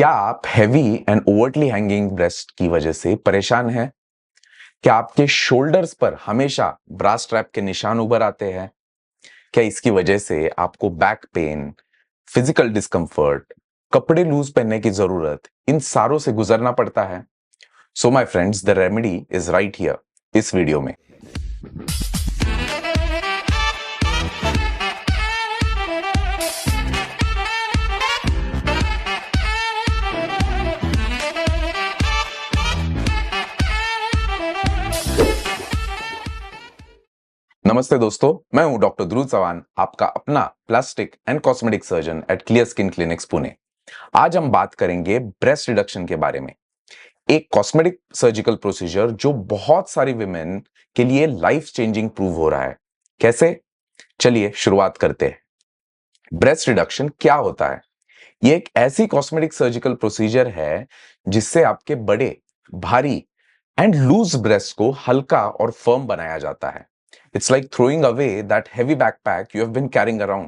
क्या आप heavy and overtly hanging breast की वजह से परेशान हैं? क्या आपके शोल्डर्स पर हमेशा ब्रा स्ट्रैप के निशान उभर आते हैं? क्या इसकी वजह से आपको बैक पेन, फिजिकल डिस्कंफर्ट, कपड़े लूज पहनने की जरूरत, इन सारों से गुजरना पड़ता है? So my friends, the remedy is right here इस वीडियो में। नमस्ते दोस्तों, मैं हूं डॉक्टर ध्रुव चौहान, आपका अपना plastic and cosmetic surgeon eight clear skin clinics Pune. आज हम बात करेंगे ब्रेस्ट रिडक्शन के बारे में, एक कॉस्मेटिक सर्जिकल प्रोसीजर जो बहुत सारी विमेन के लिए लाइफ चेंजिंग प्रूव हो रहा है। कैसे? चलिए शुरुआत करते हैं। ब्रेस्ट रिडक्शन क्या होता है? ये एक ऐसी कॉस्मेटिक सर्जिकल प्रोसीजर है जिससे आपके बड़े, भारी एंड लूज ब्रेस्ट को हल्का और फर्म बनाया जाता है। It's like throwing away that heavy backpack you have been carrying around.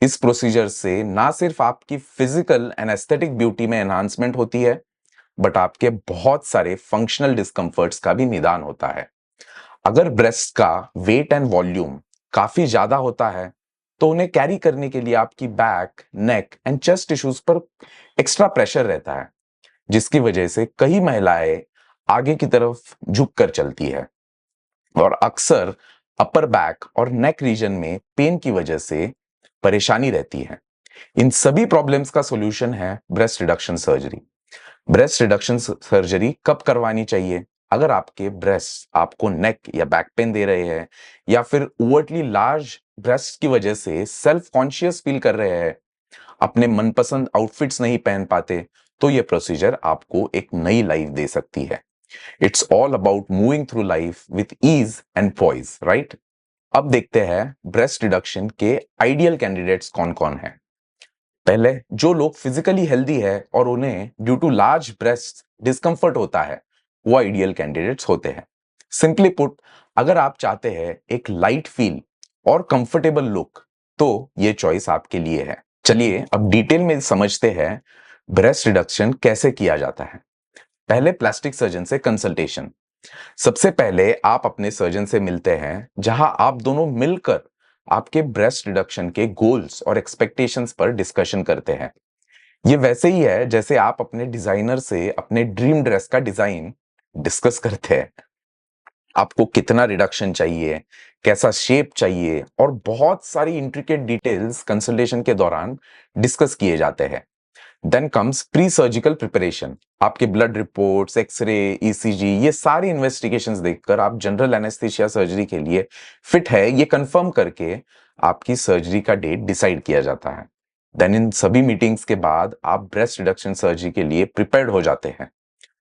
इस प्रोसीजर से ना सिर्फ आपकी फिजिकल एंड एस्थेटिक ब्यूटी में एनहांसमेंट होती है, बट आपके बहुत सारे फंक्शनल डिस्कंफर्ट्स का भी निदान होता है। अगर ब्रेस्ट का वेट एंड वॉल्यूम काफी ज्यादा होता है, तो उन्हें कैरी करने के लिए आपकी back, neck and chest tissues पर एक्स्ट्रा प्रेशर रहता है, जिसकी वजह से कई महिलाएं आगे की तरफ झुक कर चलती है और अक्सर अपर बैक और नेक रीजन में पेन की वजह से परेशानी रहती है। इन सभी प्रॉब्लम्स का सॉल्यूशन है breast reduction surgery. Breast reduction surgery कब करवानी चाहिए? अगर आपके ब्रेस्ट आपको नेक या बैक पेन दे रहे हैं, या फिर ओवरटली लार्ज ब्रेस्ट की वजह से सेल्फ कॉन्शियस फील कर रहे हैं, अपने मनपसंद आउटफिट्स नहीं पहन पाते, तो ये प्रोसीजर आपको एक नई लाइफ दे सकती है। It's all about moving through life with ease and poise, right? अब देखते हैं ब्रेस्ट रिडक्शन के आइडियल कैंडिडेट्स कौन कौन हैं। पहले, जो लोग फिजिकली हेल्दी है और उन्हें due to large breast discomfort होता है, वो आइडियल कैंडिडेट्स होते हैं। सिंपली पुट, अगर आप चाहते हैं एक लाइट फील और कंफर्टेबल लुक, तो ये चॉइस आपके लिए है। चलिए अब डिटेल में समझते हैं ब्रेस्ट रिडक्शन कैसे किया जाता है। पहले, प्लास्टिक सर्जन से कंसल्टेशन। सबसे पहले आप अपने सर्जन से मिलते हैं, जहां आप दोनों मिलकर आपके ब्रेस्ट रिडक्शन के गोल्स और एक्सपेक्टेशंस पर डिस्कशन करते हैं। ये वैसे ही है जैसे आप अपने डिजाइनर से अपने ड्रीम ड्रेस का डिजाइन डिस्कस करते हैं। आपको कितना रिडक्शन चाहिए, कैसा शेप चाहिए, और बहुत सारी इंट्रिकेट डिटेल्स कंसल्टेशन के दौरान डिस्कस किए जाते हैं। Then comes pre surgical preparation. आपके ब्लड रिपोर्ट्स, एक्सरे, ईसीजी, ये सारी इन्वेस्टिगेशंस देखकर आप जनरल एनेस्थीसिया सर्जरी के लिए फिट है ये कंफर्म करके आपकी सर्जरी का डेट डिसाइड किया जाता है। देन इन सभी मीटिंग्स के बाद आप ब्रेस्ट रिडक्शन सर्जरी के लिए प्रिपेयर्ड हो जाते हैं।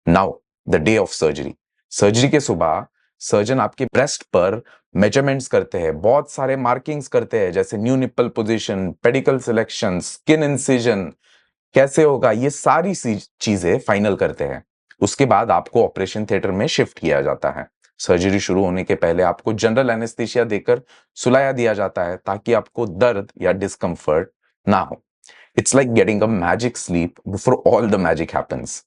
Now the day of surgery. Surgery के सुबह सर्जन आपके ब्रेस्ट पर मेजरमेंट्स करते हैं, बहुत सारे मार्किंग्स करते हैं, जैसे new nipple position, pedicle selection, skin incision कैसे होगा, ये सारी चीजें फाइनल करते हैं। उसके बाद आपको ऑपरेशन थिएटर में शिफ्ट किया जाता है। सर्जरी शुरू होने के पहले आपको जनरल एनेस्थीसिया देकर सुलाया दिया जाता है, ताकि आपको दर्द या डिस्कंफर्ट ना हो। It's like getting a magic sleep before all the magic happens.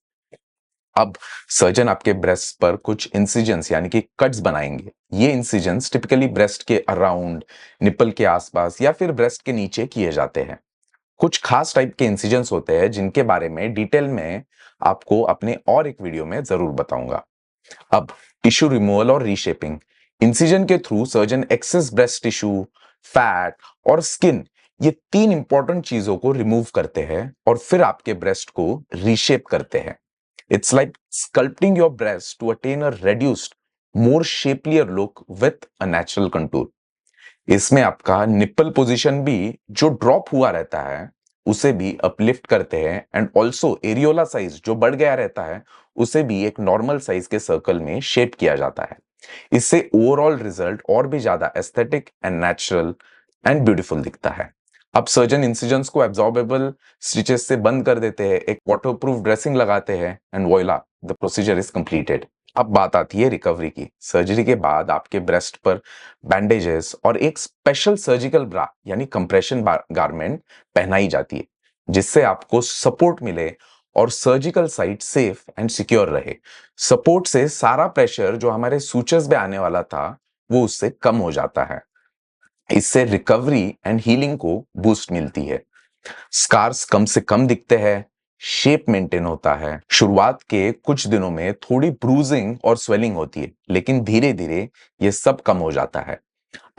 अब सर्जन आपके ब्रेस्ट पर कुछ इंसिजन्स यानी कि कट्स बनाएंगे। ये इंसिजन्स टिपिकली ब्रेस्ट के अराउंड, निप्पल के आसपास या फिर ब्रेस्ट के नीचे किए जाते हैं। कुछ खास टाइप के इंसिजन्स होते हैं जिनके बारे में डिटेल में आपको अपने और एक वीडियो में जरूर बताऊंगा। अब टिश्यू रिमूवल और रीशेपिंग। इंसिजन के through surgeon access breast tissue, fat और स्किन, ये तीन इंपॉर्टेंट चीजों को रिमूव करते हैं और फिर आपके ब्रेस्ट को रीशेप करते हैं। It's like sculpting your breast to attain a reduced, more shapelier look with a natural contour. इसमें आपका निप्पल पोजीशन भी जो ड्रॉप हुआ रहता है उसे भी अपलिफ्ट करते हैं, एंड ऑल्सो एरियोला साइज जो बढ़ गया रहता है उसे भी एक नॉर्मल साइज के सर्कल में शेप किया जाता है। इससे ओवरऑल रिजल्ट और भी ज्यादा aesthetic and natural and beautiful दिखता है। अब सर्जन इंसिजन्स को एब्जॉर्बेबल स्टिचेस से बंद कर देते हैं, एक वाटरप्रूफ ड्रेसिंग लगाते हैं, and voila, the procedure is completed. अब बात आती है रिकवरी की। सर्जरी के बाद आपके ब्रेस्ट पर बैंडेजेस और एक स्पेशल सर्जिकल ब्रा यानी कंप्रेशन गारमेंट पहनाई जाती है, जिससे आपको सपोर्ट मिले और surgical site safe and secure रहे। सपोर्ट से सारा प्रेशर जो हमारे सूचर्स पे आने वाला था वो उससे कम हो जाता है। इससे रिकवरी एंड हीलिंग को बूस्ट मिलती है। स्कार्स कम से कम दिखते हैं, शेप मेंटेन होता है। शुरुआत के कुछ दिनों में थोड़ी ब्रूजिंग और स्वेलिंग होती है, लेकिन धीरे धीरे ये सब कम हो जाता है।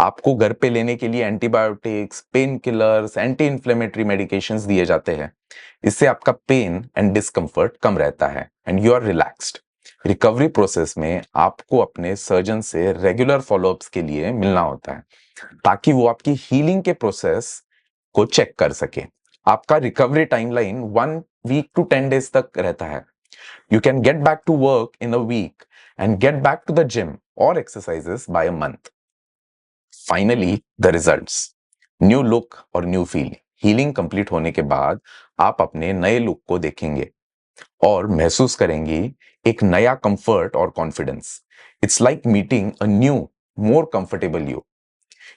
आपको घर पे लेने के लिए antibiotics, pain killers, anti inflammatory medications दिए जाते हैं। इससे आपका पेन एंड डिस्कंफर्ट कम रहता है and you are relaxed. Recovery process में आपको अपने सर्जन से रेगुलर फॉलोअप्स के लिए मिलना होता है, ताकि वो आपकी हीलिंग के प्रोसेस को चेक कर सके। आपका recovery timeline 1 week to 10 days तक रहता है। You can get back to work in a week and get back to the gym और exercises by a month. Finally the results, new look और new feel. Healing complete होने के बाद आप अपने नए लुक को देखेंगे और महसूस करेंगी एक नया कंफर्ट और confidence. It's like meeting a new, more comfortable you.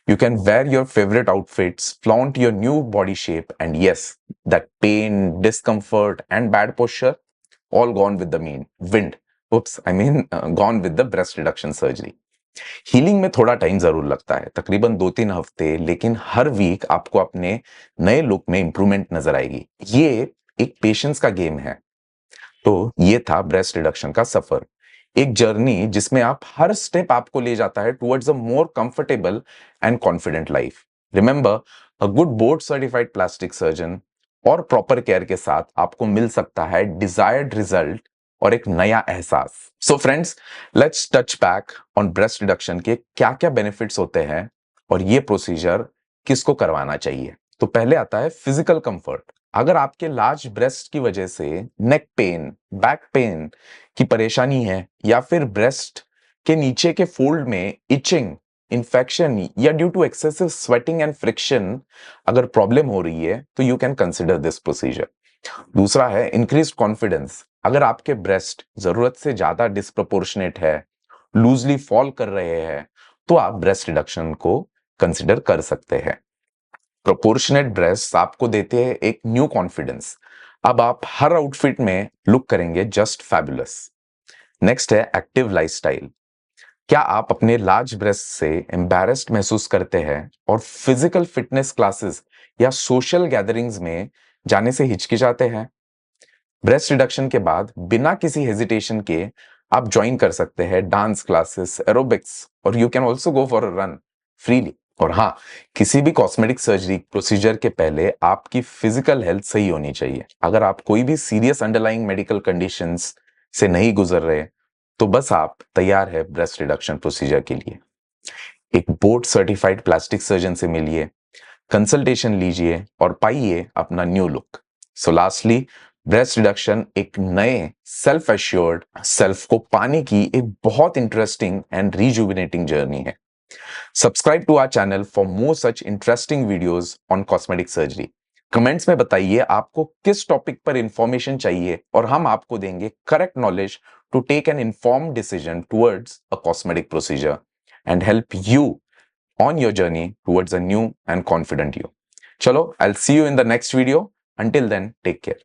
You can wear your favorite outfits, flaunt your new body shape, and yes, that pain, discomfort, and bad posture all gone with the wind. Oops, I mean, gone with the breast reduction surgery. Healing में थोड़ा time जरूर लगता है, तकरीबन 2-3 हफ्ते, लेकिन हर week आपको अपने नए लुक में इंप्रूवमेंट नजर आएगी। ये एक पेशेंस का गेम है। तो ये था ब्रेस्ट रिडक्शन का सफर, एक जर्नी जिसमें आप हर स्टेप आपको ले जाता है towards a more comfortable and confident life. Remember, a good board certified plastic surgeon और प्रॉपर केयर के साथ आपको मिल सकता है डिजायर्ड रिजल्ट और एक नया एहसास। So friends, let's touch back on breast reduction के क्या क्या बेनिफिट्स होते हैं और ये प्रोसीजर किसको करवाना चाहिए। तो पहले आता है फिजिकल कंफर्ट। अगर आपके लार्ज ब्रेस्ट की वजह से नेक पेन, बैक पेन की परेशानी है, या फिर ब्रेस्ट के नीचे के फोल्ड में इचिंग, इन्फेक्शन, या due to excessive sweating and friction अगर प्रॉब्लम हो रही है, तो you can consider this procedure. दूसरा है इंक्रीज कॉन्फिडेंस। अगर आपके ब्रेस्ट जरूरत से ज्यादा डिस्प्रोपोर्शनेट है, लूजली फॉल कर रहे हैं, तो आप ब्रेस्ट रिडक्शन को कंसिडर कर सकते हैं। प्रोपोर्शनेट ब्रेस्ट आपको देते हैं एक न्यू कॉन्फिडेंस। अब आप हर आउटफिट में लुक करेंगे जस्ट फैबुलस। नेक्स्ट है एक्टिव लाइफस्टाइल। क्या आप अपने लार्ज ब्रेस्ट से एम्बैरेस्ड महसूस करते हैं और फिजिकल फिटनेस क्लासेस या सोशल गैदरिंग्स में जाने से हिचकिचाते हैं? ब्रेस्ट रिडक्शन के बाद बिना किसी हेजिटेशन के आप ज्वाइन कर सकते हैं डांस क्लासेस, एरोबिक्स, और you can also go for a run freely. और हाँ, किसी भी कॉस्मेटिक सर्जरी प्रोसीजर के पहले आपकी फिजिकल हेल्थ सही होनी चाहिए। अगर आप कोई भी सीरियस अंडरलाइंग मेडिकल कंडीशंस से नहीं गुजर रहे, तो बस आप तैयार है ब्रेस्ट रिडक्शन प्रोसीजर के लिए। एक बोर्ड सर्टिफाइड प्लास्टिक सर्जन से मिलिए, कंसल्टेशन लीजिए और पाइए अपना न्यू लुक। सो लास्टली, ब्रेस्ट रिडक्शन एक नए सेल्फ एश्योर्ड सेल्फ को पाने की एक बहुत इंटरेस्टिंग एंड रिजुविनेटिंग जर्नी है। Subscribe to our channel for more such interesting videos on cosmetic surgery. Comments में बताइए आपको किस टॉपिक पर इंफॉर्मेशन चाहिए और हम आपको देंगे correct knowledge to take an informed decision towards a cosmetic procedure and help you on your journey towards a new and confident you. Chalo, I'll see you in the next video. Until then, take care.